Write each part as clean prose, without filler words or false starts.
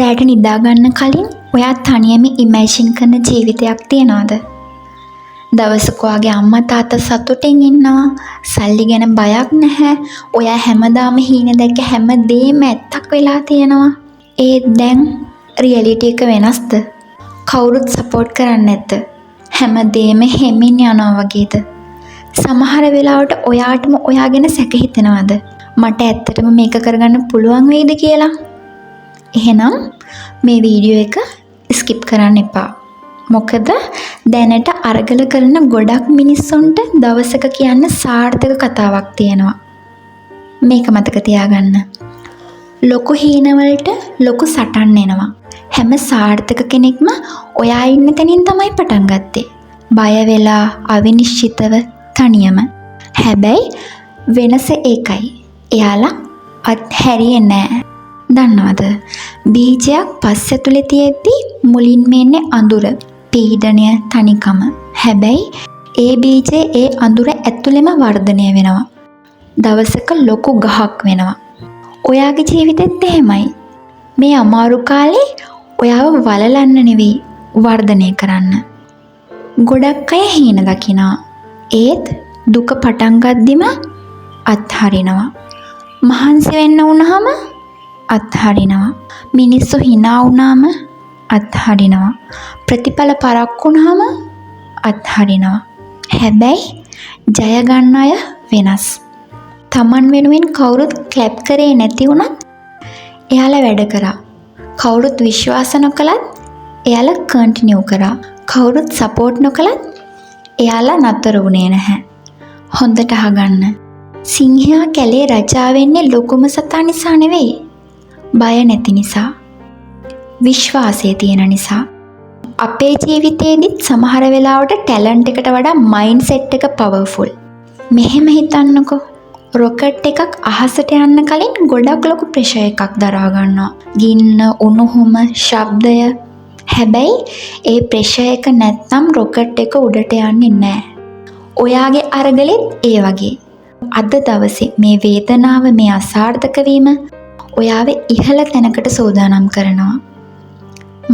රැට නිදා ගන්න කලින් ඔයා තනියම ඉමේජින් කරන ජීවිතයක් තියනවද? දවසක ඔයාගේ අම්මා තාත්තා සතුටින් ඉන්නවා, සල්ලි ගැන බයක් නැහැ, ඔයා හැමදාම හීන දැක්ක හැම දෙයක්ම ඇත්තක් වෙලා තියෙනවා. ඒත් දැන් රියැලිටි එක වෙනස්ද? කවුරුත් සපෝට් කරන්නේ නැද්ද? හැම දෙයක්ම හැමින් යනවා වගේද? සමහර වෙලාවට ඔයාටම ඔයා ගැන සැක හිතෙනවද? මට ඇත්තටම මේක කරගන්න පුළුවන් වෙයිද කියලා? එහෙනම් මේ වීඩියෝ එක ස්කිප් කරන්න එපා. මොකද දැනට අරගල කරන ගොඩක් මිනිස්සුන්ට දවසක කියන්න සාර්ථක කතාවක් තියෙනවා. මේක මතක තියාගන්න. ලොකු හීනවලට ලොකු සටන් එනවා. හැම සාර්ථක කෙනෙක්ම ඔයා ඉන්න තැනින් තමයි පටන් ගත්තේ. බය වෙලා, අවිනිශ්චිතව, තනියම. හැබැයි වෙනස ඒකයි. එයාලා අත්හැරියේ නෑ. දන්නවද? බීජයක් පස් ඇතුලේ තියෙද්දි මුලින්ම එන්නේ අඳුර, පීඩනය, තනිකම. හැබැයි ඒ බීජේ ඒ අඳුර ඇතුලේම වර්ධනය වෙනවා. දවසක ලොකු ගහක් වෙනවා. ඔයාගේ ජීවිතෙත් එහෙමයි. මේ අමාරු කාලේ ඔයාව වලලන්න නෙවෙයි, වර්ධනය කරන්න. ගොඩක් අය හීන දකිනවා. ඒත් දුක පටන් ගද්දිම අත්හරිනවා. මහන්සි වෙන්න වුණාම අත්හරිනවා. මිනිස්සු hina වුණාම අත්හරිනවා. ප්‍රතිඵල පරක්කු වුණාම අත්හරිනවා. හැබැයි ජය ගන්න අය වෙනස්. Taman වෙනුවෙන් කවුරුත් ක්ලැප් කරේ නැති වුණත් එයාලා වැඩ කරා. කවුරුත් විශ්වාස නොකලත් එයාලා කන්ටිනියු කරා. කවුරුත් සපෝට් නොකලත් එයාලා නතර වුණේ නැහැ. හොඳට අහගන්න. සිංහයා කැලේ රජා වෙන්නේ ලොකුම සතා නිසා නෙවෙයි. බය නැති නිසා. විශ්වාසය තියෙන නිසා. අපේ ජීවිතේදිත් සමහර වෙලාවට ටැලන්ට් එකට වඩා මයින්ඩ් සෙට් එක පවර්ෆුල්. මෙහෙම හිතන්නකෝ. රොකට් එකක් අහසට යන්න කලින් ගොඩක් ලොකු ප්‍රෙෂර් එකක් දරා ගන්නවා. ගින්න, උණුහුම, ශබ්දය. හැබැයි ඒ ප්‍රෙෂර් එක නැත්නම් රොකට් එක උඩට යන්නේ නැහැ. ඔයාගේ අරගලෙත් ඒ වගේ. අද දවසේ මේ වේදනාව, මේ අසාර්ථක වීම ඔයාව ඉහළ තැනකට සෝදානම් කරනවා.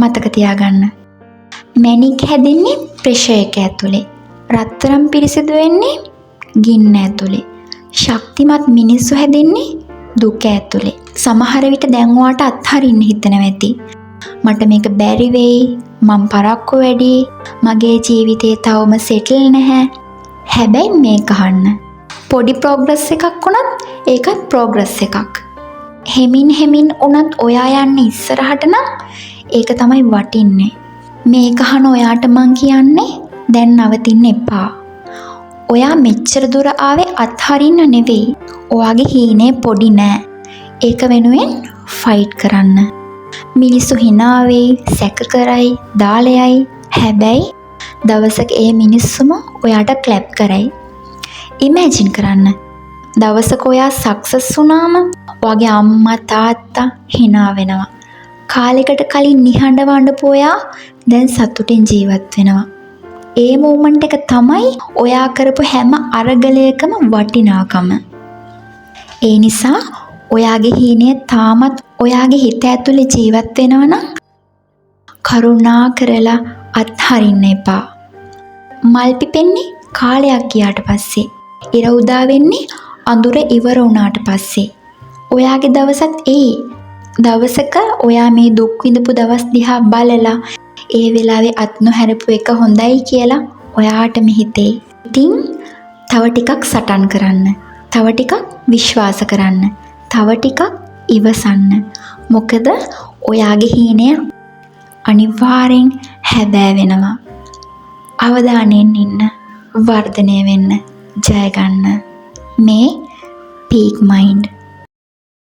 මතක තියාගන්න. මැණික් හැදෙන්නේ ප්‍රෙෂර් එක ඇතුලේ. රත්තරන් පිරිසිදු වෙන්නේ ගින්න ඇතුලේ. ශක්තිමත් මිනිස්සු හැදෙන්නේ දුක ඇතුලේ. සමහර විට දැන් ඔයාට අත්හරින්න හිතෙනවා ඇති. මට මේක බැරි වෙයි, මම පරක්කු වැඩි, මගේ ජීවිතේ තවම සෙටල් නැහැ. හැබැයි මේක අහන්න. පොඩි ප්‍රෝග්‍රස් එකක් වුණත් ඒකත් ප්‍රෝග්‍රස් එකක්. හෙමින් උනත් ඔයා යන්නේ ඉස්සරහට නම් ඒක තමයි වටින්නේ. මේක අහන ඔයාට මං කියන්නේ දැන් නවතින්න එපා. ඔයා මෙච්චර දුර ආවේ අත්හරින්න නෙවෙයි. ඔයාගේ හීනේ පොඩි නෑ. ඒක වෙනුවෙන් ෆයිට් කරන්න. මිනිස්සු hina වෙයි, සැක කරයි, දාලයයි. හැබැයි දවසක ඒ මිනිස්සුම ඔයාට ක්ලැප් කරයි. ඉමේජින් කරන්න. දවසක ඔයා සක්සස් වුණාම ඔයාගේ අම්මා තාත්තා hina වෙනවා. කාලෙකට කලින් නිහඬව අඬපු ඔයා දැන් සතුටින් ජීවත් වෙනවා. ඒ මොමන්ට් එක තමයි ඔයා කරපු හැම අරගලයකම වටිනාකම. ඒ නිසා ඔයාගේ හීනය තාමත් ඔයාගේ හිත ඇතුලේ ජීවත් වෙනවා නම් කරුණා කරලා අත්හරින්න එපා. මල් පිපෙන්නේ කාලයක් ගියාට පස්සේ. ඉර උදා වෙන්නේ අඳුර ඉවර වුණාට පස්සේ. ඔයාගේ දවසත් දවසක ඔයා මේ දුක් විඳපු දවස් දිහා බලලා ඒ වෙලාවේ අත් නොහැරපු එක හොඳයි කියලා ඔයාටම හිතේ. ඉතින් තව ටිකක් සටන් කරන්න. තව ටිකක් විශ්වාස කරන්න. තව ටිකක් ඉවසන්න. මොකද ඔයාගේ හීනය අනිවාර්යෙන් හැබෑ වෙනවා. අවධානයෙන් ඉන්න. වර්ධනය වෙන්න. ජය ගන්න. මේ පීක් මයින්ඩ්